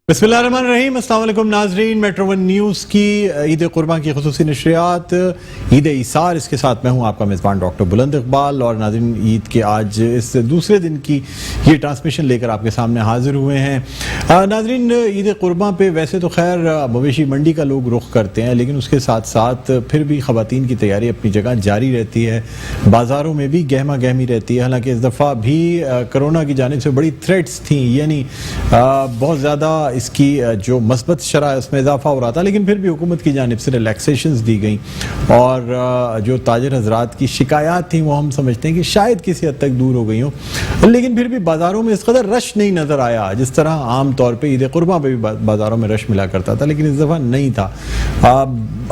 बिस्मिल्लाहिर्रहमानिर्रहीम। अस्सलाम वालेकुम नाजरीन, मेट्रो वन न्यूज़ की ईद कुर्बान की खुसूसी नशरियात ईद ईसार, इसके साथ मैं हूँ आपका मेज़बान डॉक्टर बुलंद इकबाल। और नाजरीन, ईद के आज इस दूसरे दिन की ये ट्रांसमिशन लेकर आपके सामने हाजिर हुए हैं। नाजरीन, ईद कुर्बान पे वैसे तो खैर मवेशी मंडी का लोग रुख करते हैं, लेकिन उसके साथ साथ फिर भी ख़वातीन की तैयारी अपनी जगह जारी रहती है। बाज़ारों में भी गहमा गहमी रहती है। हालांकि इस दफ़ा भी कोरोना की जानिब से बड़ी थ्रेट्स थी, यानी बहुत ज़्यादा इसकी जो मस्बत शरह है उसमें इजाफा हो रहा था, लेकिन फिर भी हुकूमत की जानिब से रिलैक्सेशंस दी गई। और जो ताजिर हजरात की शिकायत थी वो हम समझते हैं कि शायद किसी हद तक दूर हो गई हो, लेकिन फिर भी बाज़ारों में इस कदर रश नहीं नज़र आया जिस तरह आम तौर पे ईद कुर्बान पे भी बाज़ारों में रश मिला करता था, लेकिन इस दफ़ा नहीं था।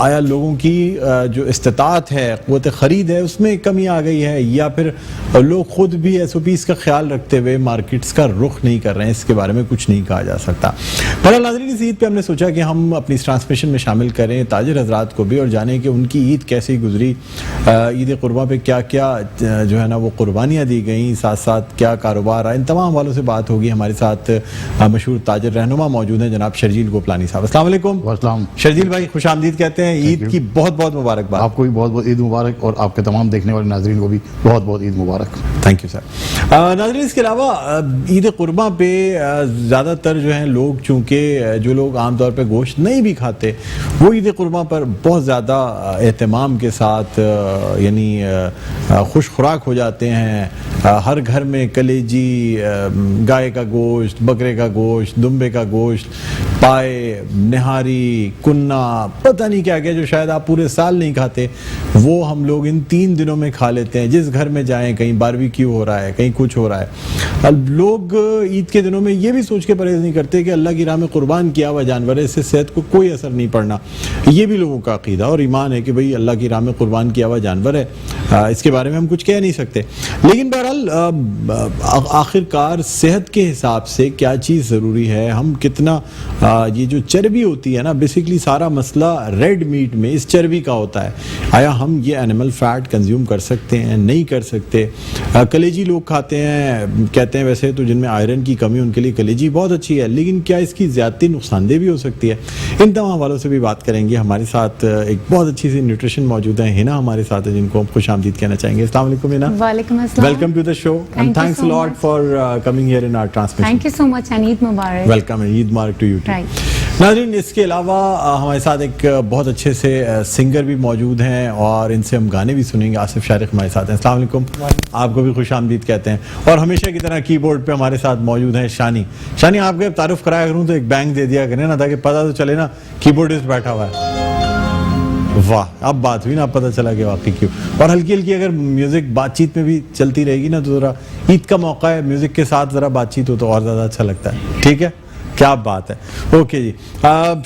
आया लोगों की जो इस्तिताअत है, क़ुव्वत ख़रीद है, उसमें कमी आ गई है, या फिर लोग ख़ुद भी SOPs का ख्याल रखते हुए मार्केट्स का रुख नहीं कर रहे हैं? इसके बारे में कुछ नहीं कहा जा सकता। पर नाज़रीन, इस ईद पे हमने सोचा कि हम अपनी इस ट्रांसमिशन में शामिल करें ताजिर हजरात को भी और जानें कि उनकी ईद कैसे गुजरी, ईद कुर्बान पे क्या क्या जो है ना वो कुर्बानियाँ दी गई, साथ साथ क्या कारोबार आए, इन तमाम वालों से बात होगी। हमारे साथ मशहूर ताजिर रहनुमा मौजूद हैं, जनाब शर्जील गोपलानी साहब। अस्सलाम वालेकुम। शर्जील भाई, खुश आमदीद कहते हैं। ईद की बहुत बहुत मुबारकबाद। आपको भी बहुत बहुत ईद मुबारक, और आपके तमाम देखने वाले नाजरीन को भी बहुत बहुत ईद मुबारक। Thank you sir. नाजरीन, इसके अलावा ईद कुर्बान पे ज़्यादातर जो हैं लोग, चूँकि जो लोग आमतौर पे गोश्त नहीं भी खाते, वो ईद कुर्बान पर बहुत ज़्यादा एहतमाम के साथ यानी खुश खुराक हो जाते हैं। हर घर में कलेजी, गाय का गोश्त, बकरे का गोश्त, दुम्बे का गोश्त, पाए, निहारी, कुन्ना, पता नहीं क्या क्या जो शायद आप पूरे साल नहीं खाते, वो हम लोग इन 3 दिनों में खा लेते हैं। जिस घर में जाएं, कहीं बारबेक्यू हो रहा है, कहीं कुछ हो रहा है। लोग ईद के दिनों में ये भी सोच के परहेज नहीं करते कि अल्लाह की राह में कुर्बान किया हुआ जानवर है, इससे सेहत को कोई असर नहीं पड़ना। ये भी लोगों का अकीदा और ईमान है कि भाई अल्लाह की राह में कुर्बान किया हुआ जानवर है, इसके बारे में हम कुछ कह नहीं सकते। लेकिन बहरहाल आखिरकार सेहत के हिसाब से क्या चीज़ ज़रूरी है, हम कितना ये जो चर्बी होती है ना, बेसिकली सारा मसला रेड मीट में इस चर्बी का होता है। आया हम ये एनिमल फैट कंज्यूम कर सकते हैं, नहीं कर सकते? कलेजी लोग खाते हैं, कहते हैं वैसे तो जिनमें आयरन की कमी उनके लिए कलेजी बहुत अच्छी है, लेकिन क्या इसकी ज़्यादती नुकसानदेह भी हो सकती है? इन तमाम वालों से भी बात करेंगे। हमारे साथ एक बहुत अच्छी सी न्यूट्रिशन मौजूद है, हिना हमारे साथ है, जिनको हम खुश आमदीद कहना चाहेंगे। अस्सलाम वालेकुम हिना। वालेकुम अस्सलाम। Welcome to the show and thanks a lot for coming here in our transmission. Thank you so much and Eid मुबारक। वेलकम एंड ईद मुबारक टू यू टू। नाज़रीन, इसके अलावा हमारे साथ एक बहुत अच्छे से सिंगर भी मौजूद हैं और इनसे हम गाने भी सुनेंगे। आसिफ शारिक हमारे साथ हैं। अस्सलाम वालेकुम। आपको भी खुश आमदीद कहते हैं। और हमेशा की तरह कीबोर्ड पे हमारे साथ मौजूद हैं शानी। शानी, आपके तारुफ कराया करूँ तो एक बैंक दे दिया करें ना, ताकि पता तो चले ना कीबोर्डिस्ट बैठा हुआ है। वाह, अब बात हुई ना, अब पता चला कि वाकई क्यों। और हल्की हल्की अगर म्यूज़िक बातचीत में भी चलती रहेगी ना, तो ज़रा ईद का मौका है, म्यूज़िक के साथ ज़रा बातचीत हो तो और ज़्यादा अच्छा लगता है। ठीक है, क्या बात है। ओके जी,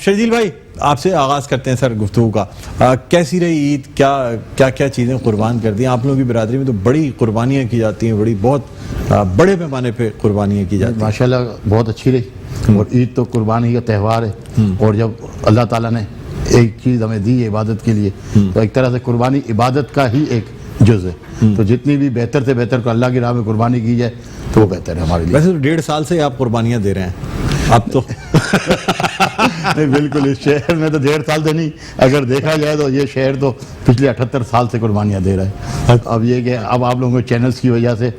शर्जील भाई, आपसे आगाज़ करते हैं सर गुफ्तगू का। कैसी रही ईद? क्या क्या चीज़ें कुर्बान कर दी? आप लोगों की बिरादरी में तो बड़ी कुर्बानियाँ की जाती हैं, बड़ी बहुत बड़े पैमाने पे कुर्बानियाँ की जाती हैं। माशाल्लाह बहुत अच्छी रही। और ईद तो कुर्बानी का त्यौहार है, और जब अल्लाह ताला ने एक चीज़ हमें दी है इबादत के लिए, तो एक तरह से कुर्बानी इबादत का ही एक जुज़ है। तो जितनी भी बेहतर से बेहतर को अल्लाह की राह में कुर्बानी की जाए तो वो बेहतर है हमारे लिए। वैसे तो 1.5 साल से आप कुर्बानियाँ दे रहे हैं अब तो। नहीं, बिल्कुल, इस शहर में तो 1.5 साल से नहीं, अगर देखा जाए तो ये शहर तो पिछले 78 साल से कुर्बानियाँ दे रहा है। अब ये कि अब आप लोगों के चैनल्स की वजह से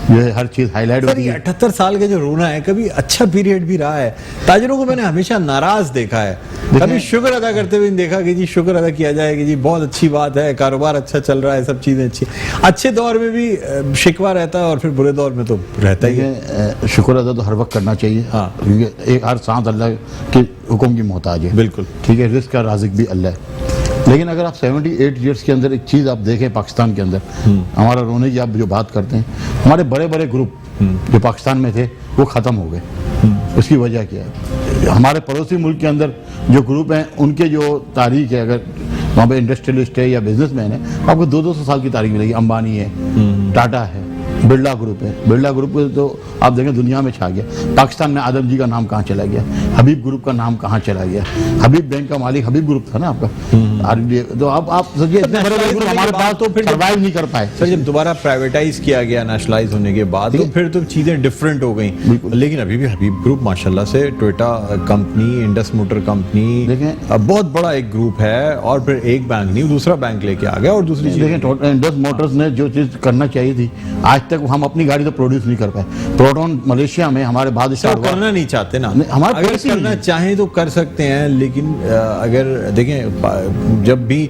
जो है हर चीज़ हाईलाइट होती है। 78 साल के जो रोना है, कभी अच्छा पीरियड भी रहा है। ताजिरों को मैंने हमेशा नाराज देखा है, कभी शुक्र अदा करते हुए देखा कि जी शुक्र अदा किया जाए कि जी बहुत अच्छी बात है, कारोबार अच्छा चल रहा है, सब चीज़ें अच्छी। अच्छे दौर में भी शिकवा रहता है और फिर बुरे दौर में तो रहता ही है। शुक्र अदा तो हर वक्त करना चाहिए। हाँ, क्योंकि एक हर सांस अल्लाह के हुक्म की मोहताज है। बिल्कुल ठीक है, रिस्क का राज़िक भी अल्लाह है। लेकिन अगर आप 78 ईयर्स के अंदर एक चीज़ आप देखें पाकिस्तान के अंदर, हमारा रोने की आप जो बात करते हैं, हमारे बड़े बड़े ग्रुप जो पाकिस्तान में थे वो ख़त्म हो गए। उसकी वजह क्या है? हमारे पड़ोसी मुल्क के अंदर जो ग्रुप हैं उनके जो तारीख है, अगर वहाँ पे इंडस्ट्रियलिस्ट है या बिजनेसमैन है, आपको 200 साल की तारीख मिलेगी। अंबानी है, टाटा है, बिरला ग्रुप है, बिरला ग्रुप तो आप देखें दुनिया में छा गया। पाकिस्तान में आदम जी का नाम कहाँ चला गया, हबीब ग्रुप का नाम कहाँ चला गया, हबीब बैंक का मालिक हबीब ग्रुप था ना आपका। तो आप सोचिए इतने बड़े बड़े ग्रुप हमारे पास तो फिर सर्वाइव नहीं कर पाए। सर जब दोबारा प्राइवेटाइज किया गया नेशनलाइज होने के बाद तो फिर तो चीजें डिफरेंट हो गई, लेकिन अभी भी हबीब ग्रुप माशाल्लाह से Toyota company, Indus motor company बहुत बड़ा एक ग्रुप है, और फिर एक बैंक नहीं दूसरा बैंक लेके आ गया। और दूसरी चीज देखिए इंडस मोटर्स ने जो चीज करना चाहिए थी आज तक हम अपनी गाड़ी तो प्रोड्यूस नहीं कर पाए। प्रोटॉन मलेशिया में हमारे बाद करना नहीं चाहते ना, हमारे अगर करना चाहें तो कर सकते हैं, लेकिन अगर देखें जब भी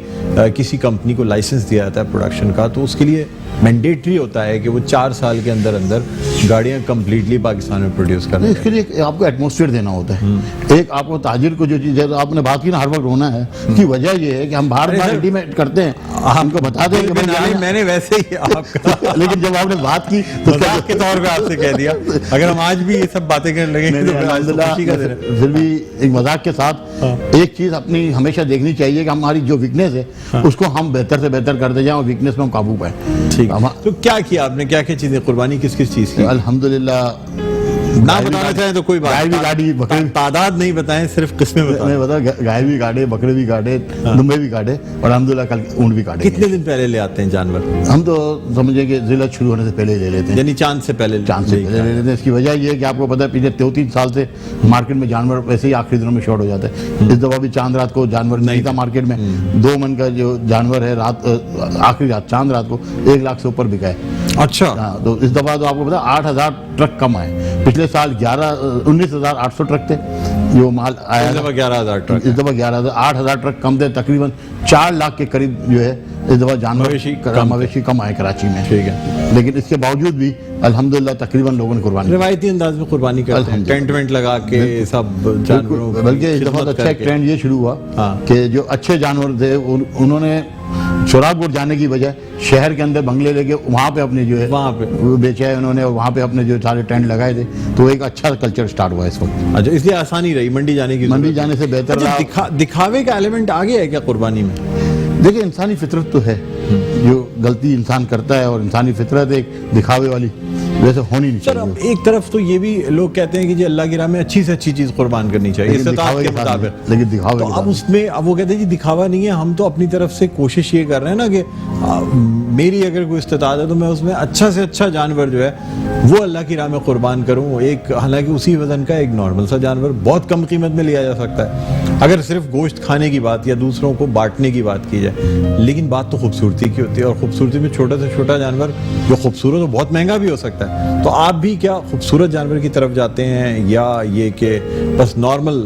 किसी कंपनी को लाइसेंस दिया जाता है प्रोडक्शन का तो उसके लिए मैंडेटरी होता है कि वो 4 साल के अंदर अंदर गाड़ियां कंप्लीटली पाकिस्तान में प्रोड्यूस करना। इसके लिए आपको एटमॉस्फेयर देना होता है। एक आपको ताजिर को जो चीज़ है आपने बात की ना हर वक्त रोना है कि वजह ये है कि हम बार बार इंटीमेट करते हैं, हमको बता दें कि मैंने वैसे ही आपका लेकिन जब आपने बात की तो मजाक के तौर पे आपसे कह दिया, अगर हम आज भी ये सब बातें करने लगे तो फिर भी एक मजाक के साथ एक चीज़ अपनी हमेशा देखनी चाहिए कि हमारी जो वीकनेस है उसको हम बेहतर से बेहतर करते जाएं और वीकनेस में हम काबू पाएं। ठीक, तो क्या किया आपने, क्या क्या चीजें कुर्बानी किस किस चीज की? अल्हम्दुलिल्लाह ना बताना चाहें तो कोई बात, गाय भी गाड़ी, बकरी तादाद नहीं बताएं, सिर्फ किस्में बताएं। मैं बता गाय भी काटे, बकरे भी काटे, दुम्बे भी काटे और अल्हम्दुलिल्लाह कल ऊँट भी काटे। कितने दिन पहले ले आते हैं जानवर? हम तो समझे कि जिला शुरू होने से पहले ही ले लेते हैं, यानी चांद से पहले ले लेते हैं। इसकी वजह ये है कि आपको पता है पिछले 2-3 साल से मार्केट में जानवर वैसे ही आखिरी दिनों में शॉर्ट हो जाते हैं। इस दफा भी चांद रात को जानवर नहीं था मार्केट में। 2 मन का जो जानवर है रात आखिरी रात चांद रात को 1 लाख से ऊपर बिका है। अच्छा, तो इस दफा तो आपको पता 8,000 ट्रक कम आए। पिछले साल 19,800 ट्रक थे जो माल आया, इस दफा 11,000 ट्रक, इस दफा 11,000 8,000 ट्रक कम थे। तकरीबन 4 लाख के करीब जो है इस दफा जानवर मवेशी कम आए कराची में। ठीक है, लेकिन इसके बावजूद भी अल्हम्दुलिल्लाह तकरीबन लोगों ने कुर्बानी, रिवायती अंदाज में कुर्बानी करते हैं, टेंट वेंट लगा के सब जानवरों। बल्कि इस दफा तो अच्छा एक ट्रेंड ये शुरू हुआ कि जो अच्छे जानवर थे उन्होंने सोरागपुर जाने की बजाय शहर के अंदर बंगले लेके वहाँ पे अपने जो है वहाँ पे बेचे है उन्होंने, और वहाँ पे अपने जो सारे टेंट लगाए थे। तो एक अच्छा कल्चर स्टार्ट हुआ इस वक्त। अच्छा, इसलिए आसानी रही मंडी जाने की, मंडी जाने से बेहतर अच्छा, दिखावे का एलिमेंट आ गया है क्या कुर्बानी में? देखिए इंसानी फितरत तो है, जो गलती इंसान करता है और इंसानी फितरत एक दिखावे वाली वैसे होनी नहीं चाहिए। सर एक तरफ तो ये भी लोग कहते हैं कि जी अल्लाह की राह में अच्छी से अच्छी चीज कुर्बान करनी चाहिए इस्तिताअत के मुताबिक, लेकिन दिखावे तो अब उसमें अब वो कहते हैं जी दिखावा नहीं है, हम तो अपनी तरफ से कोशिश ये कर रहे हैं ना कि मेरी अगर कोई इस्तिताअत है तो मैं उसमें अच्छा से अच्छा जानवर जो है वो अल्लाह की राह में कुर्बान करूँ। एक हालांकि उसी वजन का एक नॉर्मल सा जानवर बहुत कम कीमत में लिया जा सकता है अगर सिर्फ गोश्त खाने की बात या दूसरों को बांटने की बात की जाए, लेकिन बात तो खूबसूरती की होती है, और खूबसूरती में छोटा से छोटा जानवर जो खूबसूरत हो बहुत महंगा भी हो सकता है। तो आप भी क्या खूबसूरत जानवर की तरफ जाते हैं या ये कि बस नॉर्मल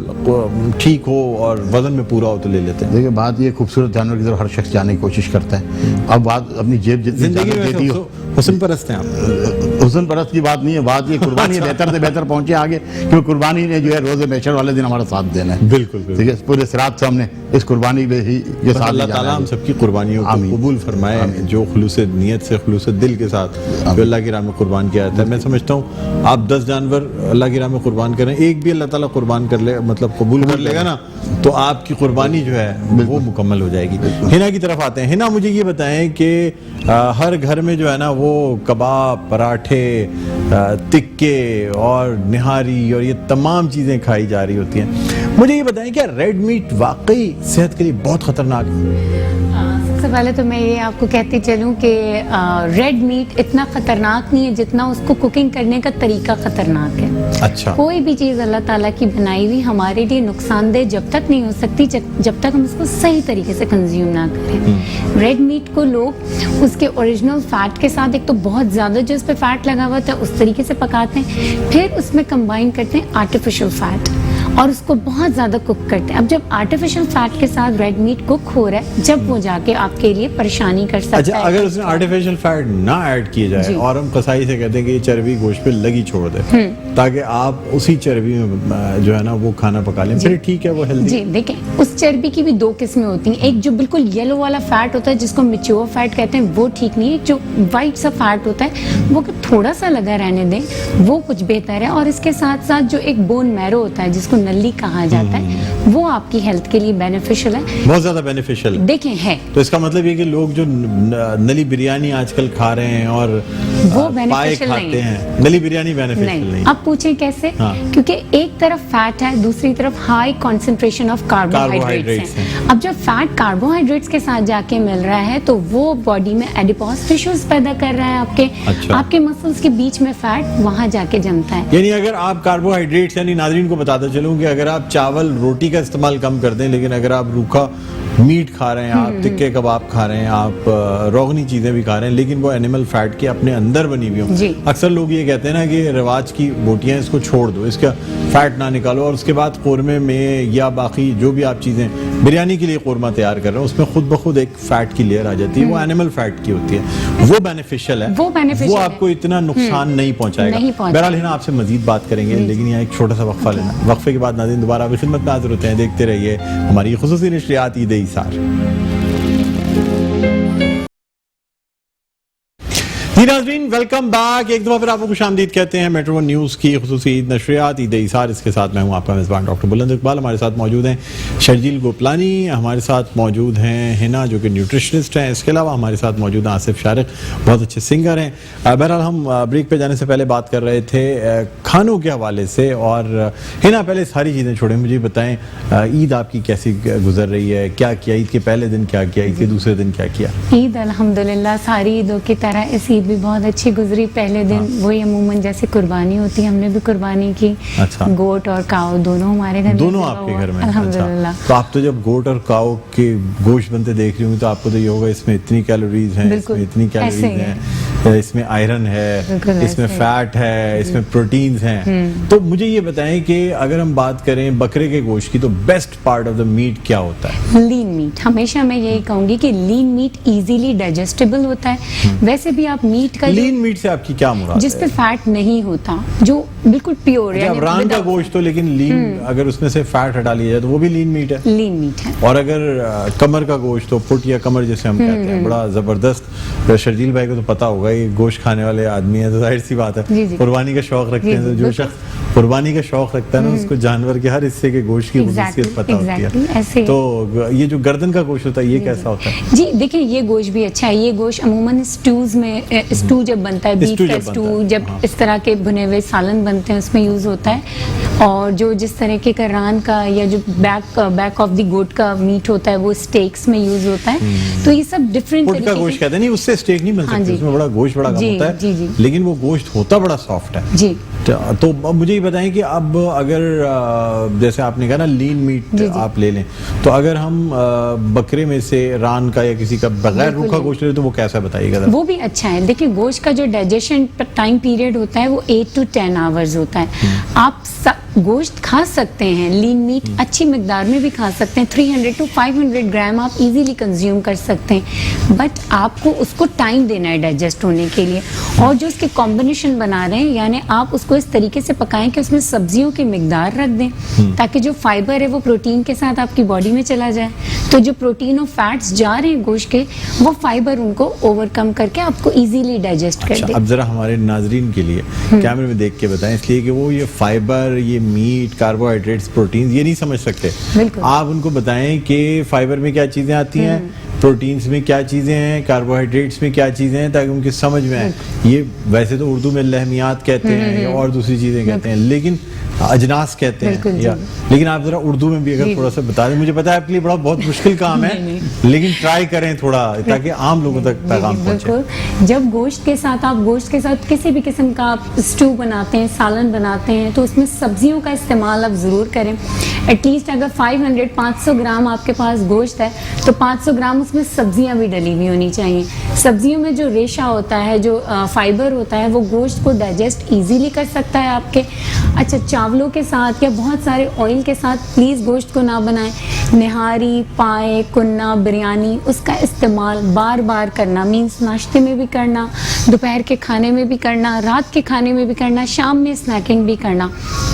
ठीक हो और वजन में पूरा हो तो ले लेते हैं? देखिए बात ये खूबसूरत जानवर की तरफ हर शख्स जाने की कोशिश करता है। अब बात अपनी जेब जिंदगी में हुस्न परस्त हैं आप? हुस्न परस्त की बात नहीं है, बात ये कुर्बानी बेहतर से बेहतर पहुंचे आगे, क्योंकि कुर्बानी ने जो है रोज़े महशर वाले दिन हमारा साथ देना है। बिल्कुल ठीक है, पूरे सिरात से हमने इस कुर्बानी में ही ये साथ अल्लाह ताला हम सबकी कुर्बानियों को कबूल फरमाए, जो खुलूस नीयत से खुलूस दिल के साथ जो अल्लाह की राह में कुर्बान किया जाता है। मैं समझता हूँ आप 10 जानवर अल्लाह की राह में कुर्बान करें, एक भी अल्लाह ताला कुर्बान कर ले मतलब कबूल कर लेगा ना, तो आपकी कुर्बानी जो है वो मुकम्मल हो जाएगी। हिना की तरफ आते हैं। हिना मुझे ये बताएं कि हर घर में जो है ना वो कबाब, पराठे, तिक्के और निहारी और ये तमाम चीज़ें खाई जा रही होती हैं। मुझे ये बताएं क्या रेड मीट वाकई सेहत के लिए बहुत ख़तरनाक है? सबसे पहले तो मैं ये आपको कहती चलूँ कि रेड मीट इतना ख़तरनाक नहीं है जितना उसको कुकिंग करने का तरीका ख़तरनाक है। अच्छा, कोई भी चीज़ अल्लाह ताला की बनाई हुई हमारे लिए नुकसानदेह जब तक नहीं हो सकती जब तक हम उसको सही तरीके से कंज्यूम ना करें। रेड मीट को लोग उसके ओरिजिनल फैट के साथ एक तो बहुत ज़्यादा जो उस पर फैट लगा हुआ था उस तरीके से पकाते हैं, फिर उसमें कंबाइन करते हैं आर्टिफिशियल फैट और उसको बहुत ज़्यादा कुक करते हैं। अब जब आर्टिफिशियल फैट के साथ रेड मीट कुक हो रहा है जब वो जाके आपके लिए परेशानी कर सकता अच्छा, है। अगर उसमें आर्टिफिशियल फैट ना ऐड किए जाए और हम कसाई से कहते हैं कि ये चर्बी गोश्त पे लगी छोड़ दे ताकि आप उसी चर्बी में जो है ना वो खाना पका लें, फिर ठीक है वो हेल्दी। जी देखें, उस चर्बी की भी 2 किस्में होती हैं। एक जो बिल्कुल येलो वाला फैट होता है जिसको मैच्योर फैट कहते हैं वो ठीक नहीं है। जो वाइट सा फैट होता है वो थोड़ा सा लगा रहने दें वो कुछ बेहतर है। और इसके साथ साथ जो एक बोन मैरो होता है जिसको नल्ली कहा जाता है, वो आपकी हेल्थ के लिए बेनिफिशियल है, बहुत ज्यादा बेनिफिशियल है। देखें है। तो इसका मतलब ये कि लोग जो नली बिरयानी आजकल खा रहे हैं और वो पाए beneficial खाते नहीं हैं, नली बिरयानी बेनिफिशियल नहीं। अब पूछें कैसे? हाँ। क्योंकि एक तरफ फैट है, दूसरी तरफ हाई कॉन्सेंट्रेशन ऑफ कार्बोहाइड्रेट्स है। अब जब फैट कार्बोहाइड्रेट्स के साथ जाके मिल रहा है तो वो बॉडी में एडिपोज टिश्यूज पैदा कर रहा है आपके। अच्छा। आपके मसल्स के बीच में फैट वहां जाके जमता है। यानी अगर आप कार्बोहाइड्रेट्स, यानी नाज़रीन को बताता चलूं कि अगर आप चावल रोटी का इस्तेमाल कम कर दें, लेकिन अगर आप रूखा मीट खा रहे हैं, आप टिक्के कबाब खा रहे हैं, आप रोगनी चीज़ें भी खा रहे हैं, लेकिन वो एनिमल फैट के अपने अंदर बनी हुई हों। जी। अक्सर लोग ये कहते हैं ना कि रिवाज की बोटियां, इसको छोड़ दो, इसका फैट ना निकालो, और उसके बाद कौरमे में या बाकी जो भी आप चीज़ें बिरयानी के लिए कौरमा तैयार कर रहे हैं उसमें खुद ब खुद एक फैट की लेयर आ जाती है, वो एनिमल फैट की होती है, वो बेनिफिशियल है, वो beneficial वो है। आपको इतना नुकसान नहीं पहुंचाएगा। नहीं पहुंचाएगा। बहरहाल है ना, आपसे मजीद बात करेंगे, लेकिन यहाँ एक छोटा सा वक्फा लेना। वक्फे के बाद नाज़रीन दोबारा आपकी खिदमत में हाजिर होते हैं। देखते रहिए हमारी खुसूसी नशरियात ईद इसार। जी नाज़रीन, वेलकम बैक। एक दफ़ा फिर आपको खुशामदीद कहते हैं मेट्रो वन न्यूज़ की खुसूसी ईद नशरियात ईद इसार। इसके साथ मैं हूँ आपका मेज़बान डॉक्टर बुलंद इकबाल। हमारे साथ मौजूद हैं शर्जील गोपलानी, हमारे साथ मौजूद हैं हिना जो कि न्यूट्रिशनिस्ट हैं, इसके अलावा हमारे साथ मौजूद हैं आसिफ शारिक, बहुत अच्छे सिंगर हैं। बहरहाल हम ब्रेक पे जाने से पहले बात कर रहे थे खानों के हवाले से। और हिना, पहले सारी चीज़ें छोड़ें, मुझे बताएं ईद आपकी कैसी गुजर रही है, क्या किया ईद के पहले दिन, क्या किया ईद के दूसरे दिन, क्या किया? ईद अल्हम्दुलिल्लाह सारी ईदों की तरह इस ईद भी बहुत अच्छी गुजरी। पहले दिन वही अमूमन जैसे कुर्बानी होती है, हमने भी कुर्बानी की। अच्छा। गोट और काऊ दोनों हमारे घर में, दोनों आपके घर में? अल्हम्दुलिल्लाह। अच्छा। तो आप तो जब गोट और काऊ के गोश्त बनते देख रही होंगी तो आपको तो ये होगा इसमें इतनी कैलोरीज हैं, बिल्कुल, इसमें इतनी कैलोरीज ऐसे ही हैं, इसमें आयरन है, बिल्कुल इसमें ऐसे ही। फैट है, इसमें प्रोटीन्स हैं। तो मुझे ये बताएं कि अगर हम बात करें बकरे के गोश्त की, तो best part of the meat क्या होता है? Lean meat. हमेशा मैं यही कहूंगी कि लीन मीट इजीली डाइजेस्टेबल होता है। वैसे भी आप मीट का लीन मीट से आपकी क्या मुराद जिस पे है? फैट नहीं होता, जो बिल्कुल प्योर अच्छा, रान का गोश्त तो, लेकिन लीन अगर उसमें से फैट हटा लिया जाए तो वो भी लीन मीट है। लीन मीट है। और अगर कमर का गोश्त, तो फुट या कमर जैसे हम कहते हैं, बड़ा जबरदस्त। शर्जील भाई को तो पता होगा, ये गोश्त खाने वाले आदमी है, तो जाहिर सी बात जी, है जी। कुर्बानी का शौक रखते जी, हैं। तो जी, जो बिल्कुल। शख्स कुर्बानी का शौक रखता है ना, उसको जानवर के हर हिस्से के गोश्त की खुसूसियत पता exactly, होती है। ऐसे ही। तो ये जो गर्दन का गोश्त होता है, ये कैसा होता है? जी देखिए, ये गोश्त भी अच्छा है। ये गोश्त अमूमन स्टूज में, स्टू जब बनता है, बीफ स्टू का जब बनता स्टू, है, जब हाँ। इस तरह के भुने हुए सालन बनते हैं उसमें यूज होता है। और जो जिस तरीके का रान का या जो बैक ऑफ द गोट का मीट होता है वो स्टेक्स में यूज होता है। तो ये सब डिफरेंट फुट का गोश्त कहते हैं, नहीं उससे स्टेक नहीं बन हाँ सकती, जी। उसमें बड़ा गोश्त बड़ा कम जी, होता है, जी, जी। लेकिन वो गोश्त होता बड़ा सॉफ्ट है। जी तो अब मुझे ये बताएं कि अब अगर जैसे आपने कहा ना लीन मीट जी, जी। आप ले लें, तो अगर हम बकरे में से रान का या किसी का बगैर बिल्कुल रूखा नहीं। गोश्त ले तो वो कैसा बताइएगा जरा? वो भी अच्छा है। देखिए, गोश्त का जो डाइजेशन टाइम पीरियड होता है वो 8 to 10 आवर्स होता है। आप गोश्त खा सकते हैं, लीन मीट अच्छी मिकदार में भी खा सकते हैं, 300 to 500 ग्राम आप इजीली कंज्यूम कर सकते हैं, बट आपको उसको टाइम देना है डाइजेस्ट होने के लिए। और जो उसके कॉम्बिनेशन बना रहे हैं, यानी आप उसको इस तरीके से पकाएं कि उसमें सब्जियों की मिकदार रख दें, ताकि जो फाइबर है वो प्रोटीन के साथ आपकी बॉडी में चला जाए। तो जो प्रोटीन और फैट्स जा रहे हैं गोश्त के, वो फाइबर उनको ओवरकम करके आपको इजीली डाइजेस्ट कर अच्छा, दे। अब जरा हमारे नाजरीन के लिए कैमरे में देख के बताएं, इसलिए कि वो ये फाइबर, ये मीट, कार्बोहाइड्रेट्स, प्रोटीन ये नहीं समझ सकते। बिल्कुल। आप उनको बताएं कि फाइबर में क्या चीजें आती हैं, प्रोटीन्स में क्या चीज़ें हैं, कार्बोहाइड्रेट्स में क्या चीज़ें हैं, ताकि उनकी समझ में आए। ये वैसे तो उर्दू में लहमियात कहते हैं या और दूसरी चीज़ें कहते हैं, लेकिन अजनास कहते हैं या, लेकिन आप जरा उर्दू में भी अगर थोड़ा सा बता दें। मुझे पता है आपके लिए बड़ा बहुत मुश्किल काम है, लेकिन ट्राई करें थोड़ा, ताकि आम लोगों तक पैगाम पहुंचे। जब गोश्त के साथ आप गोश्त के साथ किसी भी किस्म का आप स्टू बनाते हैं, सालन बनाते हैं, तो उसमें सब्जियों का इस्तेमाल आप ज़रूर करें। एटलीस्ट अगर 500 ग्राम आपके पास गोश्त है तो 500 ग्राम उसमें सब्जियां भी डली हुई होनी चाहिए। सब्जियों में जो रेशा होता है, जो फाइबर होता है, वो गोश्त को डाइजेस्ट इजीली कर सकता है आपके। अच्छा, चावलों के साथ या बहुत सारे ऑयल के साथ प्लीज़ गोश्त को ना बनाएं। نہاری, پائے, کنہ, بریانی, اس کا استعمال بار بار کرنا, مینس ناشتے میں بھی کرنا, دوپہر کے کھانے میں بھی کرنا, رات کے کھانے میں بھی کرنا, شام میں اسنیکنگ بھی کرنا,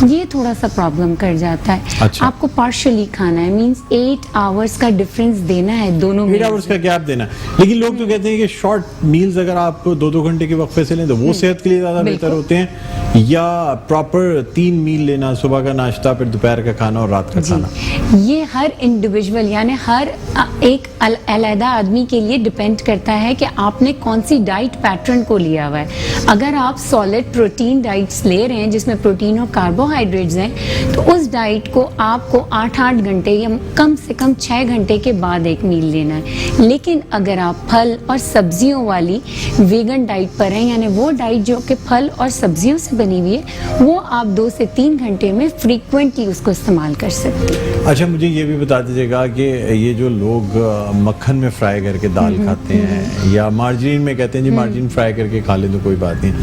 یہ تھوڑا سا پرابلم کر جاتا ہے. اچھا. آپ کو پارشلی کھانا ہے, مینس 8 آورس کا ڈفرینس دینا ہے دونوں میں. 8 آورس کا گیپ دینا ہے. لیکن لوگ تو کہتے ہیں کہ شارٹ میلز اگر آپ 2-2 گھنٹے کے وقفے سے لیں تو وہ صحت کے لیے زیادہ بہتر ہوتے ہیں, یا پراپر 3 میل لینا, صبح کا ناشتہ, پھر دوپہر کا کھانا اور رات کا کھانا؟ یہ ہر انڈیویجول یعنی ہر ایک علیحدہ آدمی کے لیے ڈپینڈ کرتا ہے کہ آپ نے کون سی ڈائٹ پیٹرن کو لیا ہوا ہے. اگر آپ سالڈ پروٹین ڈائٹس لے رہے ہیں جس میں پروٹین اور کاربوہائیڈریٹس ہیں, تو اس ڈائٹ کو آپ کو 8 گھنٹے یا کم سے کم 6 گھنٹے کے بعد ایک میل لینا ہے. لیکن اگر آپ پھل اور سبزیوں والی ویگن ڈائٹ پر ہیں, یعنی وہ ڈائٹ جو کہ پھل اور سبزیوں سے بنی ہوئی ہے, وہ آپ 2 سے 3 گھنٹے میں فریکوینٹلی اس کو استعمال کر سکتے ہیں. اچھا, مجھے یہ بھی بتا دیجیے گا کہ یہ جو لوگ مکھن میں فرائی کر کے دال کھاتے ہیں, یا مارجرین میں کہتے ہیں جی مارجرین فرائی کر کے کھا لیں تو کوئی بات نہیں,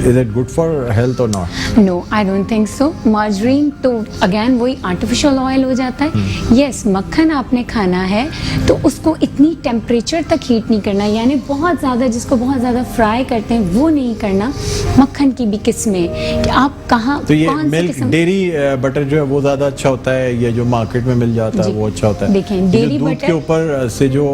is it good for health اور not? No, I don't think so. Margarine تو اگین وہی آرٹیفیشل آئل ہو جاتا ہے. یس, مکھن آپ نے کھانا ہے تو اس کو اتنی ٹیمپریچر تک ہیٹ نہیں کرنا, یعنی بہت زیادہ جس کو بہت زیادہ فرائی کرتے ہیں وہ نہیں کرنا. مکھن کی بھی قسمیں کہ آپ کہاں, تو یہ ملک ڈیری بٹر جو ہے وہ زیادہ اچھا ہوتا ہے, یا جو مارکیٹ میں مل جاتا ہے وہ اچھا ہوتا ہے؟ دیکھیں, ڈیری دودھ بٹر کے اوپر سے جو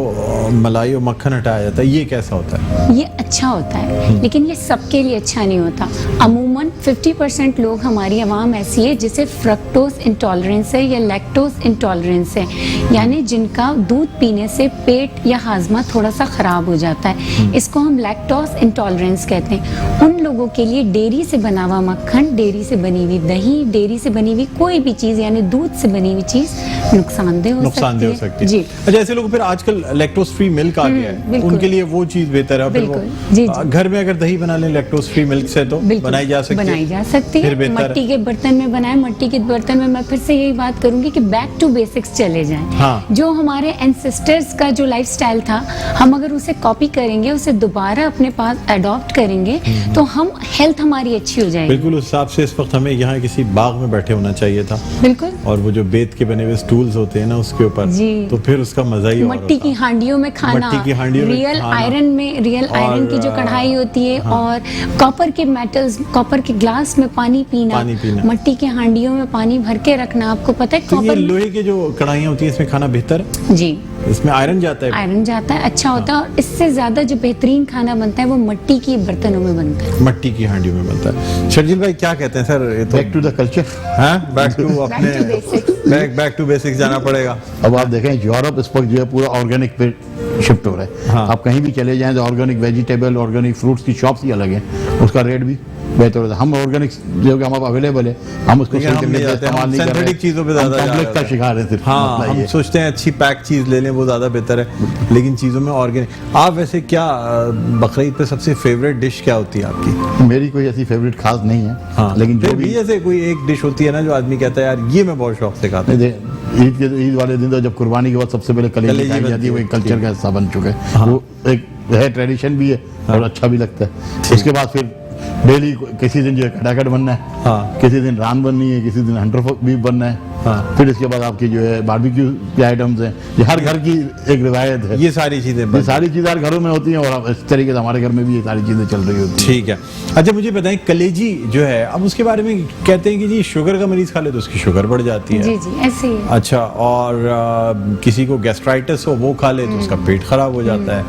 ملائی اور مکھن ہٹایا جاتا ہے, یہ کیسا ہوتا ہے؟ یہ اچھا ہوتا ہے, لیکن یہ سب کے لیے اچھا نہیں ہوتا. عموماً 50% لوگ ہماری عوام ایسی ہے جسے فرکٹوز انٹالرنس ہے یا لیکٹوز انٹالرنس ہے, یعنی جن کا دودھ پینے سے پیٹ یا ہاضمہ تھوڑا سا خراب ہو جاتا ہے. اس کو ہم لیکٹوز انٹالرنس کہتے ہیں. ان لوگوں کے لیے ڈیری سے بنا ہوا مکھن, ڈیری سے بنی ہوئی دہی, ڈیری سے بنی ہوئی کوئی بھی چیز یعنی دودھ سے بنی ہوئی چیز نقصان دہ ہو سکتی ہے. جی. اچھا, ایسے لوگ پھر آج کل لیکٹوز فری ملک آ گیا ہے, ان کے لیے وہ چیز بہتر ہے. بالکل. گھر میں اگر دہی بنا لیں لیکٹوز فری ملک سے تو بنائی جا سکتی ہے. مٹی کے برتن میں بنائیں. مٹی کے برتن میں پھر سے یہی بات کروں گی کہ بیک ٹو بیسکس چلے جائیں. جو ہمارے اینسسٹرز کا جو لائف سٹائل تھا, ہم اگر اسے کاپی کریں گے, اسے دوبارہ اپنے پاس اڈاپٹ کریں گے, تو ہم ہیلتھ ہماری اچھی ہو جائے گی. بالکل. اس حساب سے اس وقت ہمیں یہاں کسی باغ میں بیٹھے ہونا چاہیے تھا. بالکل. اور وہ جو بیت کے بنے ہوئے سٹولز ہوتے ہیں نا اس کے اوپر, تو پھر اس کا مزہ ہی اور ہوتا ہے. مٹی کی ہانڈیوں میں کھانا, ریئل آئرن کی جو کڑھائی ہوتی ہے, اور کاپر کے میٹلز, کاپر کے گلاس میں پانی پینا, مٹی کے ہانڈیوں میں پانی بھر کے رکھنا. آپ کو پتہ ہے کاپر لوہے کے جو کڑھائیاں ہوتی ہیں اس میں کھانا بہتر ہے؟ جی, اس میں آئرن جاتا ہے. آئرن جاتا ہے, اچھا ہوتا ہے. اور اس سے زیادہ جو بہترین کھانا بنتا ہے وہ مٹی کی برتنوں میں بنتا ہے, مٹی کی ہانڈیوں میں بنتا ہے. شرجیل بھائی کیا کہتے ہیں سر؟ بیک ٹو دا کلچر, ہاں, بیک ٹو بیسکس جانا پڑے گا. اب آپ دیکھیں یورپ اس وقت جو ہے پورا آرگینک پہ شفٹ ہو رہا ہے. آپ کہیں بھی چلے جائیں تو آرگینک ویجیٹیبل, آرگینک فروٹس کی شاپس ہی الگ ہیں, اس کا ریٹ بھی بہتر ہوتا ہے. ہم آرگینک جو کہ ہمارے اویلیبل ہے, ہم اس کو استعمال نہیں کر رہے, چیزوں پہ زیادہ کمپلیکس کا شکار ہیں. ہاں, ہم سوچتے ہیں اچھی پیک چیز لے لیں وہ زیادہ بہتر ہے, لیکن چیزوں میں آرگینک. آپ ویسے کیا بقرعید پہ سب سے فیوریٹ ڈش کیا ہوتی ہے آپ کی؟ میری کوئی ایسی فیوریٹ خاص نہیں ہے, لیکن جو بھی جیسے کوئی ایک ڈش ہوتی ہے نا جو آدمی کہتا ہے یار یہ میں بہت شوق سے کھاتا ہوں. عید والے دن تو جب قربانی کے بعد سب سے پہلے کلیجی کھائی جاتی ہے, وہ ایک کلچر کا حصہ بن چکا ہے, وہ ایک ہے ٹریڈیشن بھی ہے اور اچھا بھی لگتا ہے. اس کے بعد پھر ڈیلی کسی دن جو ہے کھٹاکھٹ بننا ہے, کسی دن ران بننی ہے, کسی دن ہنٹر بیف بننا ہے, پھر اس کے بعد آپ کی جو ہے باربیکیو کے آئٹمز ہیں. یہ ہر گھر کی ایک روایت ہے, یہ ساری چیزیں ہر گھروں میں ہوتی ہیں, اور اس طریقے سے ہمارے گھر میں بھی یہ ساری چیزیں چل رہی ہوتی ہیں. ٹھیک ہے. اچھا, مجھے بتائیں کلیجی جو ہے, اب اس کے بارے میں کہتے ہیں کہ جی شوگر کا مریض کھا لے تو اس کی شوگر بڑھ جاتی ہے. جی جی ایسے ہی. اچھا, اور کسی کو گیسٹرائٹس ہو وہ کھا لے تو اس کا پیٹ خراب ہو جاتا ہے.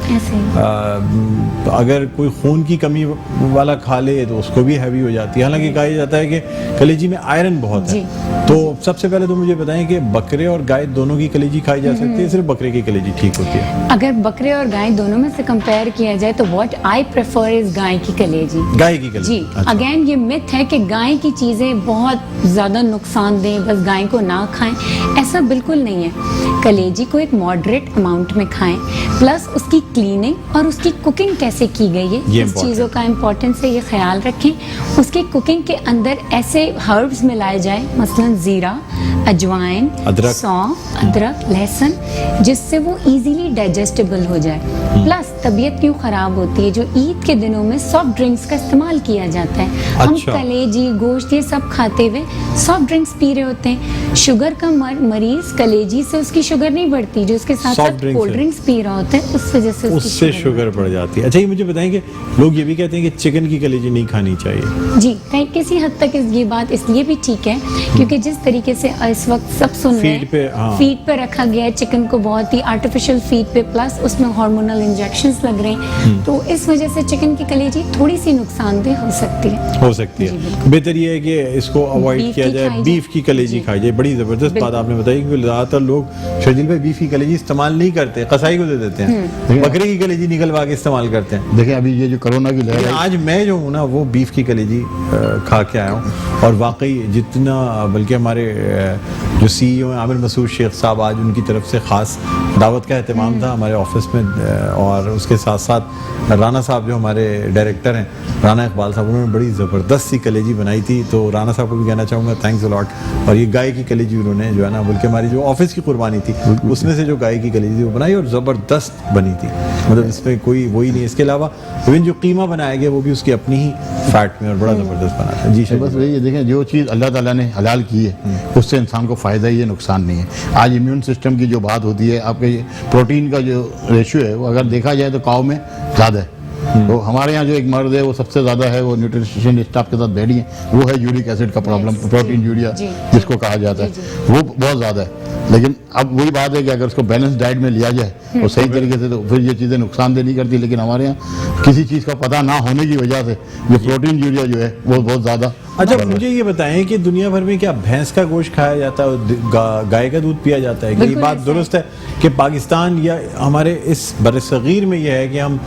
اگر کوئی خون کی کمی والا کھا لے تو اس کو بھی ہیوی ہو جاتی ہے. حالانکہ کہا جاتا ہے کہ کلیجی میں آئرن بہت ہے. تو سب سے پہلے تو مجھے بتائیں کہ بکرے اور گائے دونوں کی کلیجی کھائی جا سکتی ہے, صرف بکرے کی کلیجی ٹھیک ہوتی ہے؟ اگر بکرے اور گائے دونوں میں سے کمپیئر کیا جائے تو واٹ آئی پریفر از گائے کی کلیجی. گائے کی کلیجی. جی, اگین یہ مت ہے کہ گائے کی چیزیں بہت زیادہ نقصان دیں, بس گائے کو نہ کھائیں, ایسا بالکل نہیں ہے. کلیجی کو ایک ماڈریٹ اماؤنٹ میں کھائیں, پلس اس کی کلیننگ اور اس کی کوکنگ کیسے کی گئی ہے, اس چیزوں کا امپورٹنس ہے, یہ خیال رکھیں. اس کی کوکنگ کے اندر ایسے ہربز ملائے جائیں, مثلا زیرہ, अजवाइन, अदरक। सौंफ, अदरक, लहसुन, जिससे वो इजीली डाइजेस्टेबल हो जाए। प्लस तबीयत क्यों खराब होती है, जो ईद के दिनों में सॉफ्ट ड्रिंक्स का इस्तेमाल किया जाता है। हम अच्छा। कलेजी, गोश्त ये सब खाते हुए सॉफ्ट ड्रिंक्स पी रहे होते हैं। शुगर का मरीज कलेजी से उसकी शुगर नहीं बढ़ती, जो उसके साथ Soft साथ drink कोल्ड से। ड्रिंक्स पी रहा होता है उस वजह से उसकी उससे शुगर बढ़ जाती है। अच्छा, ये मुझे बताएं कि लोग ये भी कहते हैं कि चिकन की कलेजी नहीं खानी चाहिए। जी, किसी हद तक ये बात इसलिए भी ठीक है क्योंकि जिस तरीके से इस वक्त सब सुन रहे फीड पे, हाँ। हैं, फीड पे रखा गया है चिकन को, बहुत ही आर्टिफिशियल फीड पे, प्लस उसमें हार्मोनल इंजेक्शंस लग रहे हैं, तो इस वजह से चिकन की कलेजी थोड़ी सी नुकसानदेह हो सकती है। हो सकती जी, है। बिल्कुल। बेहतर ये है कि इसको अवॉइड बीफ किया की जाए, खाई बीफ जाए। की कलेजी जी। खाई जाए। बड़ी ज़बरदस्त बात बिल्कुल। आपने बताई कि ज़्यादातर लोग शर्जील भाई बीफ की कलेजी इस्तेमाल नहीं करते, कसाई को दे देते हैं, बकरे की कलेजी निकलवा के इस्तेमाल करते हैं। देखिए अभी ये जो कोरोना की लहर लेकिन है, आज मैं जो हूँ ना वो बीफ की कलेजी खा के आया हूँ, और वाकई जितना, बल्कि हमारे जो CEO हैं आमिर मसूद शेख साहब, आज उनकी तरफ से ख़ास दावत का एहतमाम था हमारे ऑफिस में, और उसके साथ साथ राना साहब जो हमारे डायरेक्टर हैं, राना इकबाल साहब, उन्होंने बड़ी ज़बरदस्त सी कलेजी बनाई थी। तो राना साहब को भी कहना चाहूँगा थैंक्स अ लॉट। और ये गाय की कलेजी उन्होंने जो है ना, बल्कि हमारी जो ऑफिस की कुर्बानी थी उसमें से जो गाय की कलेजी वो बनाई, और ज़बरदस्त बनी थी, मतलब इसमें कोई वही नहीं। इसके अलावा इवन जो कीमा बनाया गया वो भी उसकी अपनी ही फैट में और बड़ा ज़बरदस्त बना था। जी तो बस वही है, देखें जो चीज़ अल्लाह ताला ने हलाल की है उससे इंसान को फ़ायदा ही है, नुकसान नहीं है। आज इम्यून सिस्टम की जो बात होती है, आपके प्रोटीन का जो रेशियो है वो अगर देखा जाए तो काऊ में ज़्यादा है। तो हमारे यहाँ जो एक मर्द है वो सबसे ज़्यादा है, वो न्यूट्रिशनिस्ट आपके साथ बैठी है, वो है यूरिक एसिड का प्रॉब्लम, Yes, प्रोटीन जी, यूरिया जी, जिसको कहा जाता है, वो बहुत ज़्यादा है। लेकिन अब वही बात है कि अगर उसको बैलेंस डाइट में लिया जाए और सही तरीके से, तो फिर ये चीज़ें नुकसानदेह नहीं करती। लेकिन हमारे यहाँ किसी चीज़ का पता ना होने की वजह से ये प्रोटीन यूरिया जो है वो बहुत ज़्यादा। अच्छा, मुझे ये बताएं कि दुनिया भर में क्या भैंस का गोश्त खाया जाता है और गाय का दूध पिया जाता है? क्या ये बिल्कुल बात ऐसा दुरुस्त है कि पाकिस्तान या हमारे इस बरसगीर में यह है कि हम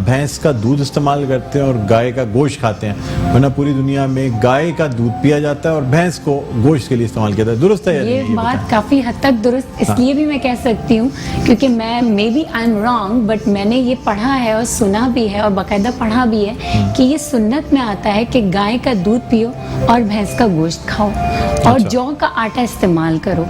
भैंस का दूध इस्तेमाल करते हैं और गाय का गोश्त खाते हैं, वरना पूरी दुनिया में गाय का दूध पिया जाता है और भैंस को गोश्त के लिए इस्तेमाल किया जाता है? दुरुस्त है या ये नहीं? बात बताएं। काफी हद तक दुरुस्त इसलिए भी मैं कह सकती हूँ क्योंकि मैं maybe I am wrong, but मैंने ये पढ़ा है और सुना भी है और बाकायदा पढ़ा भी है कि ये सुन्नत में आता है कि गाय का दूध पियो और भैंस का गोश्त खाओ और जौ का आटा इस्तेमाल करो।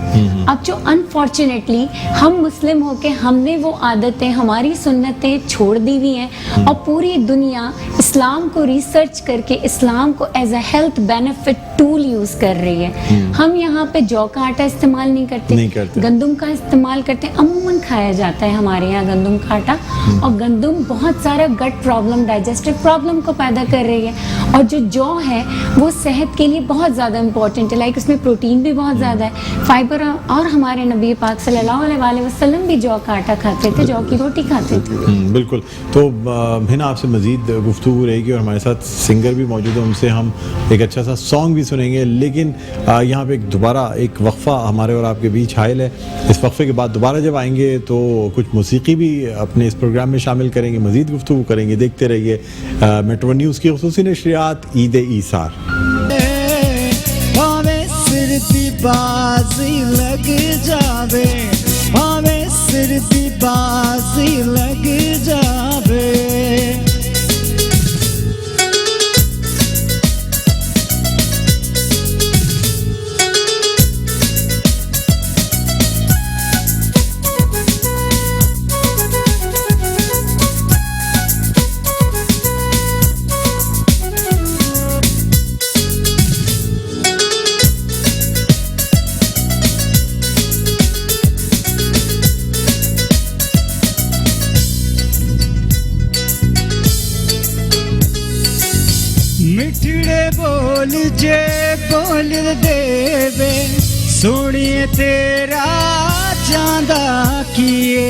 अब जो अनफॉर्चुनेटली हम मुस्लिम होके हमने वो आदतें, हमारी सुन्नतें छोड़ दी हुई हैं और पूरी दुनिया इस्लाम को रिसर्च करके इस्लाम को as a health benefit tool use कर रही है। हम यहाँ पे जौ का आटा इस्तेमाल नहीं करते, गंदम का इस्तेमाल करते हैं। अमूमन खाया जाता है हमारे यहाँ गंदम का आटा, और गंदम बहुत सारा गट प्रॉब्लम, डाइजेस्टिव प्रॉब्लम को पैदा कर रही है। और जो जौ है वो सेहत के लिए बहुत ज़्यादा इंपॉर्टेंट है, लाइक उसमें प्रोटीन भी बहुत ज़्यादा है, फाइबर, और हमारे नबी पाक सल्लल्लाहु अलैहि वसल्लम भी जौ का आटा खाते थे, जौ की रोटी खाते थे। बिल्कुल। तो हिना आपसे मज़ीद गुफ्तगू रहेगी और हमारे साथ सिंगर भी मौजूद है, उनसे हम एक अच्छा सा सॉन्ग भी सुनेंगे। लेकिन यहाँ पे दोबारा एक वक्फ़ा हमारे और आपके बीच हायल है। इस वक्फ़े के बाद दोबारा जब आएंगे तो कुछ मौसीकी भी अपने इस प्रोग्राम में शामिल करेंगे, मज़ीद गुफ्तगू करेंगे। देखते रहिए मेट्रो न्यूज़ की ख़ुसूसी नशरियात ईद ईसार। सिर दी बाजी लग जावे, भावे सिर दी बाजी लग जावे। मिठड़े बोल जे बोल देवे, सोनिए तेरा चांदा किए।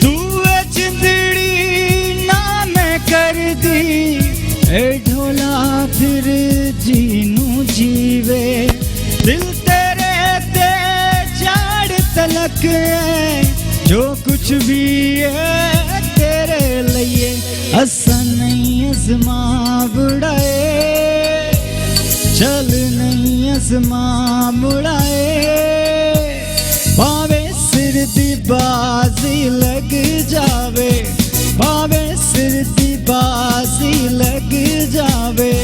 तू जिंदड़ी ना मैं कर दी, ए ढोला फिर जीनू जीवे। दिल तेरे ते जाड़ तलक है, जो कुछ भी है तेरे लिए। असा नहीं असमा बुड़ाए, चल नहीं असमा मुड़ाए। भावे सिर दी बाजी लग जावे, भावे सिर दी बाजी लग जावे।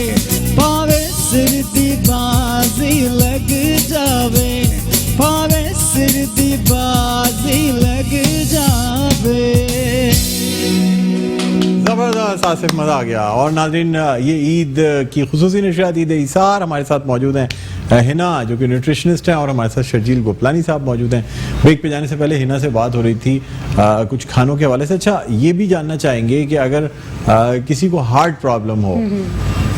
एहसास मज़ा आ गया। और नाज़रीन, ये ईद की खुसूसी नशरियात ईद इसार, हमारे साथ मौजूद हैं हिना जो कि न्यूट्रिशनिस्ट हैं, और हमारे साथ शर्जील गोपलानी साहब मौजूद हैं। ब्रेक पे जाने से पहले हिना से बात हो रही थी कुछ खानों के हवाले से। अच्छा, ये भी जानना चाहेंगे कि अगर किसी को हार्ट प्रॉब्लम हो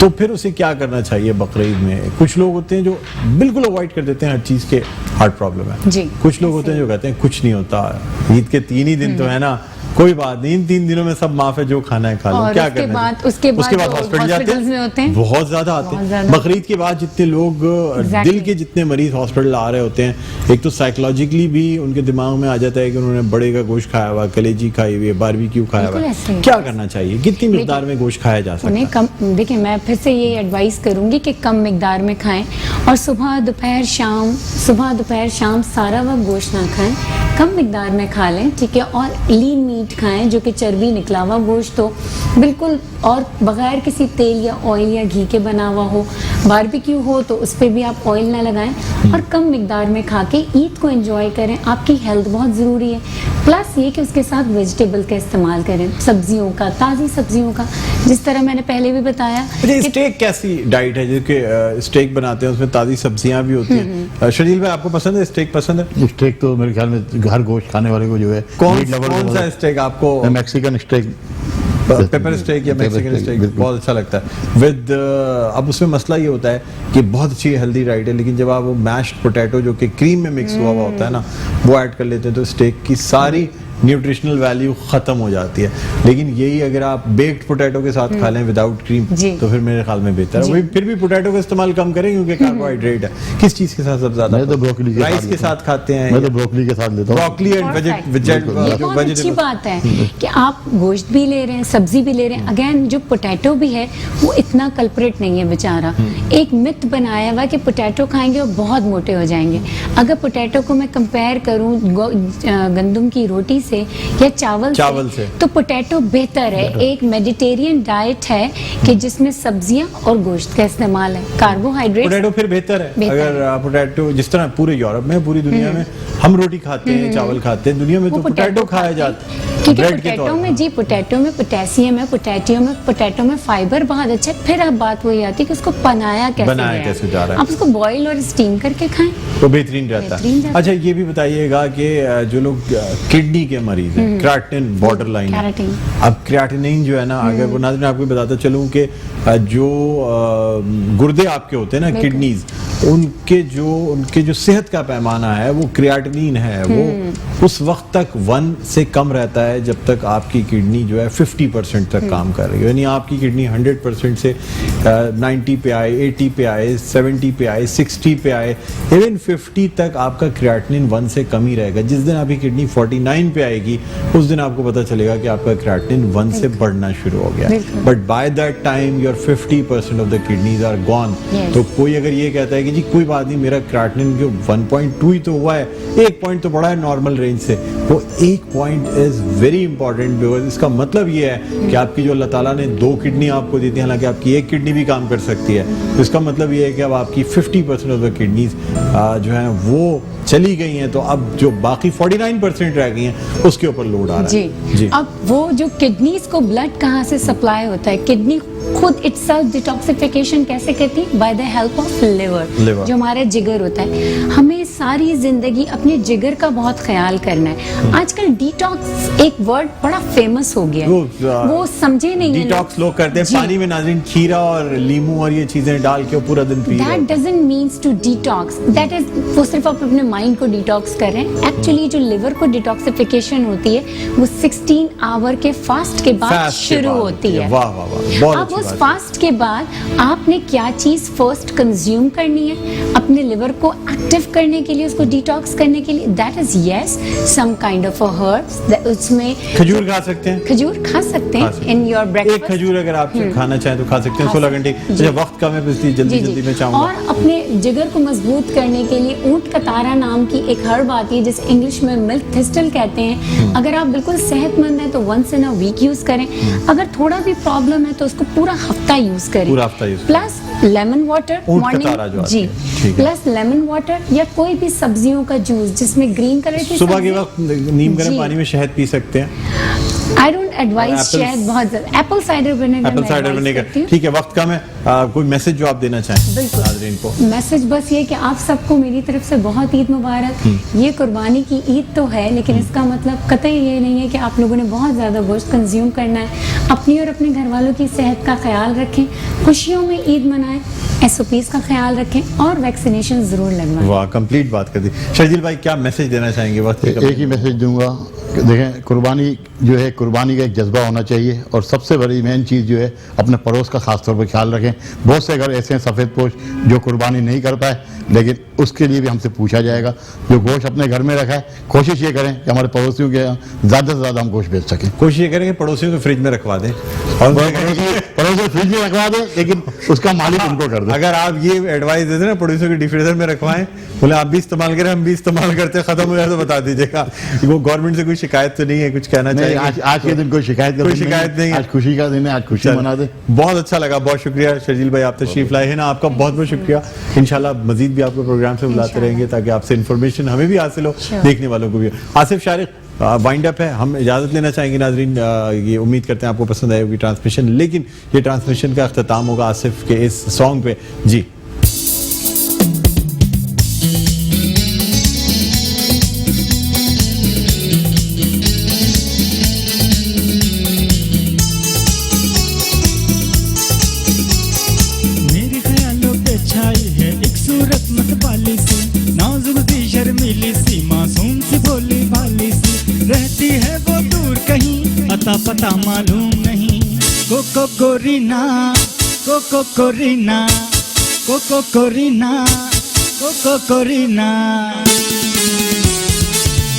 तो फिर उसे क्या करना चाहिए बकरीद में? कुछ लोग होते हैं जो बिल्कुल अवॉइड कर देते हैं हर चीज़ के हार्ट प्रॉब्लम है जी, कुछ लोग होते हैं जो कहते हैं कुछ नहीं होता, ईद के 3 ही दिन तो है ना, कोई बात नहीं, इन 3 दिनों में सब माफ है, जो खाना है खा लो। क्या करना है? उसके बाद हॉस्पिटल जाते हैं, बहुत ज्यादा आते हैं। बकरीद के बाद जितने लोग दिल के जितने मरीज हॉस्पिटल आ रहे होते हैं, एक तो साइकोलॉजिकली भी उनके दिमाग में आ जाता है कि उन्होंने बड़े का गोश्त खाया हुआ, कलेजी खाई हुई है, बारबेक्यू खाया हुआ है। क्या करना चाहिए, कितनी मिकदार में गोश्त खाया जा सकता है? देखिए, मैं फिर से ये एडवाइस करूंगी कि कम मिकदार में खाएं, और सुबह दोपहर शाम सारा वक्त गोश्त ना खाएं, कम मिकदार में खा लें, ठीक है। और लीन मीट खाएं जो कि चर्बी निकला हुआ गोश्त हो बिल्कुल, और बगैर किसी तेल या ऑयल या घी के बना हुआ हो। बारबेक्यू हो तो उस पर भी आप ऑयल ना लगाएं, और कम मिकदार में खा के ईद को एंजॉय करें। आपकी हेल्थ बहुत ज़रूरी है, प्लस ये कि उसके साथ वेजिटेबल का इस्तेमाल करें, सब्जियों का, ताज़ी सब्जियों का, जिस तरह मैंने पहले भी बताया। स्टेक कैसी डाइट है जिसके स्टेक बनाते हैं उसमें ताज़ी सब्जियां भी होती हैं? शर्जील भाई, आपको पसंद है स्टेक? पसंद है स्टेक तो मेरे ख्याल में हर गोश्त खाने वाले को जो है। कौन सा स्टेक आपको? मैक्सिकन स्टेक, पेपर स्टेक या मैक्सिकन स्टेक बहुत अच्छा लगता है विद अब उसमें मसला ये होता है कि बहुत अच्छी हेल्दी डाइट है, लेकिन जब आप वो मैश्ड पोटैटो जो कि क्रीम में मिक्स हुआ होता है ना, वो ऐड कर लेते हैं तो स्टेक की सारी न्यूट्रिशनल वैल्यू खत्म हो जाती है। लेकिन यही अगर आप बेक्ड पोटैटो के साथ खा लें विदाउट क्रीम तो फिर मेरे ख्याल में बेहतर है। वही फिर भी पोटैटो का इस्तेमाल कम करें क्योंकि कार्बोहाइड्रेट है। किस चीज के साथ सबसे ज्यादा? मैं तो ब्रोकली राइस के साथ खाते हैं। मैं तो ब्रोकली के साथ लेता हूं। ब्रोकली एंड ये बहुत अच्छी बात है कि आप गोश्त भी ले रहे हैं, सब्जी भी ले रहे हैं। अगेन जो पोटैटो भी है वो इतना कल्परेट नहीं है बेचारा। एक मिथ बनाया हुआ कि पोटैटो खाएंगे और बहुत मोटे हो जाएंगे। अगर पोटैटो को मैं कंपेयर करूं गंदम की रोटी से या चावल से तो पोटैटो बेहतर है। एक मेडिटेरियन डाइट है कि जिसमें सब्जियां और गोश्त का इस्तेमाल है, कार्बोहाइड्रेट। पोटैटो फिर बेहतर है। अगर पोटैटो जिस तरह पूरे यूरोप में, पूरी दुनिया में हम रोटी खाते हैं, चावल खाते हैं, दुनिया में तो पोटैटो खाया जाता है क्योंकि पोटैटो में पोटैटो में पोटेशियम है, पोटैटो में फाइबर बहुत अच्छा है। फिर अब बात वही आती है कि उसको बनाया कैसे जा रहा है। आप उसको बॉईल और स्टीम करके खाएं तो बेहतरीन रहता है। अच्छा, ये भी बताइएगा कि जो लोग किडनी के मरीज हैं, क्रिएटिनिन बॉर्डर लाइन, अब क्रिएटिनिन जो है ना, अगर वो नाज़रीन आपको बताता चलूं कि जो गुर्दे आपके होते हैं ना, किडनीज, उनके जो सेहत का पैमाना है वो क्रिएटिनिन है, वो उस वक्त तक 1 से कम रहता है जब तक आपकी किडनी जो है 50% तक काम कर रही है। यानी आपकी किडनी 100% से 90 पे आए, 80 पे आए, 70 पे आए, 60 पे आए, इवन 50 तक आपका क्रिएटिनिन 1 से कम ही रहेगा। जिस दिन आपकी किडनी 49 पे आएगी उस दिन आपको पता चलेगा कि आपका क्रिएटिनिन 1 से बढ़ना शुरू हो गया। But by that time your 50% of the kidneys are gone. तो कोई अगर ये कहता है कि जी कोई बात नहीं, मेरा क्रिएटिनिन जो 1.2 ही तो हुआ है, 1 पॉइंट तो बड़ा है नॉर्मल रेंज से, वो 1 point is very important. Because इसका मतलब ये है कि आपकी जो अल्लाह ताला ने 2 किडनी आपको दी थी, हालांकि आपकी 1 किडनी भी काम कर सकती है, तो इसका मतलब ये है कि अब आपकी 50% ऑफ द किडनीज जो है वो चली गई हैं, तो अब जो बाकी 49% रह गई हैं उसके ऊपर लोड आ रहा है। जी। अब वो जो किडनीज को ब्लड कहाँ से सप्लाई होता है, किडनी खुद इटसेल्फ डिटॉक्सिफिकेशन कैसे करती है? By the help of liver, जो हमारा जिगर होता है। हमें सारी जिंदगी अपने जिगर का बहुत ख्याल करना है। आजकल डिटॉक्स एक वर्ड बड़ा फेमस हो गया है, वो समझे नहीं है। डिटॉक्स लोग करते हैं पानी में नाज़रीन खीरा और लीमू और ये चीजें डाल के पूरा दिन पी रहे हैं। That doesn't means to detox, that is वो सिर्फ आप अपने माइंड को डिटॉक्स कर रहे हैं। एक्चुअली जो लिवर को डिटॉक्सिफिकेशन होती है वो 16 आवर के फास्ट के बाद शुरू होती है। वाह वाह वाह। अब उस फास्ट के बाद आपने क्या चीज फर्स्ट कंज्यूम करनी है अपने लिवर को एक्टिव करने के लिए, उसको डिटॉक्स करने के लिए? That is yes some kind of a herbs. उसमें खजूर खा सकते हैं, खजूर खा सकते हैं इन योर ब्रेकफास्ट। एक खजूर अगर आप खाना चाहें तो खा सकते हैं 16 घंटे। जब वक्त कम है इसलिए जल्दी में चाहूंगा। और अपने जिगर को मजबूत करने के लिए ऊंट का तारा नाम की एक हर्ब आती है जिसे इंग्लिश में मिल्क थिस्टल कहते हैं। अगर आप बिल्कुल सेहतमंद हैं तो once in a week use करें। अगर थोड़ा भी प्रॉब्लम है तो उसको पूरा हफ्ता यूज करें। प्लस लेमन वाटर मॉर्निंग जी, प्लस लेमन वाटर या कोई भी सब्जियों का जूस जिसमें ग्रीन कलर की सुबह के वक्त नीम गर्म पानी में शहद पी सकते हैं। आई डोंट एडवाइज Apples- शहद बहुत ज्यादा, Apple cider vinegar Apple cider vinegar, ठीक है, वक्त कम है, कोई मैसेज जो आप देना चाहें बिल्कुल। नाज़रीन को? मैसेज बस ये कि आप सबको मेरी तरफ से बहुत ईद मुबारक। ये कुर्बानी की ईद तो है, लेकिन इसका मतलब कतई ये नहीं है कि आप लोगों ने बहुत ज़्यादा गोश्त कंज्यूम करना है। अपनी और अपने घर वालों की सेहत का ख्याल रखें, खुशियों में ईद मनाएं, SOPs का ख्याल रखें और वैक्सीनेशन ज़रूर लगवाएं। वाह, कंप्लीट बात कर दी। शर्जील भाई, क्या मैसेज देना चाहेंगे वक्त की कमी एक ही मैसेज दूंगा कि देखें, कुर्बानी जो है, कुर्बानी का एक जज्बा होना चाहिए, और सबसे बड़ी मेन चीज़ जो है, अपने पड़ोस का खास तौर पर ख्याल रखें। बहुत से घर ऐसे हैं सफ़ेद पोश जो कुर्बानी नहीं कर पाए, लेकिन उसके लिए भी हमसे पूछा जाएगा। जो गोश्त अपने घर में रखा है, कोशिश ये करें कि हमारे पड़ोसियों के यहाँ ज़्यादा से ज़्यादा हम गोश्त बेच सकें। कोशिश ये करें कि पड़ोसियों को फ्रिज में रखवा दें, और पड़ोसी फ्रिज में रखवा दें, लेकिन उसका मालिक उनको कर दें। अगर आप ये एडवाइस देते ना, पड़ोसियों के डिफ्रीजर में रखवाएं, बोले आप भी इस्तेमाल करें, हम भी इस्तेमाल करते हैं, खत्म हो जाए तो बता दीजिएगा। वो गवर्नमेंट से कोई शिकायत तो नहीं है, कुछ कहना नहीं, चाहिए? आज के दिन कोई शिकायत नहीं है। आज खुशी का दिन है, आज खुशी मना दे। बहुत अच्छा लगा, बहुत शुक्रिया शर्जील भाई, आप तशरीफ लाए हैं ना, आपका बहुत बहुत शुक्रिया। इंशाल्लाह मजीद भी आपको प्रोग्राम से बुलाते रहेंगे, ताकि आपसे इन्फॉर्मेशन हमें भी हासिल हो, देखने वालों को भी। आसिफ शारिक, वाइंड अप है, हम इजाज़त लेना चाहेंगे नाजरीन। ये उम्मीद करते हैं आपको पसंद आई होगी ट्रांसमिशन, लेकिन ये ट्रांसमिशन का अख्ताम होगा आसिफ के इस सॉन्ग पे। जी मेरे ख्यालों पे छाई है एक सूरत मतवाली सी, नाजुक सी शर्मीली सी, मासूम सी भोली भाली सी, रहती है वो दूर कहीं, अता पता मालूम नहीं। कोको कोरीना, कोको कोरीना, कोको कोरीना, कोको कोरीना।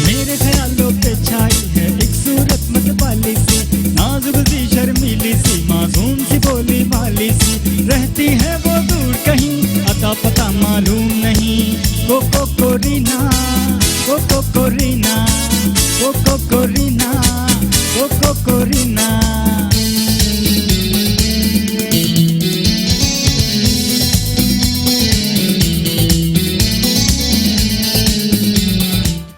मेरे ख्यालों पे छाई है एक सूरत मतवाली सी, नाजुक सी शर्मीली सी, मासूम सी भोली भाली सी, रहती है वो दूर कहीं, अता पता मालूम नहीं। कोको कोरीना, कोको कोरीना, कोको कोरीना।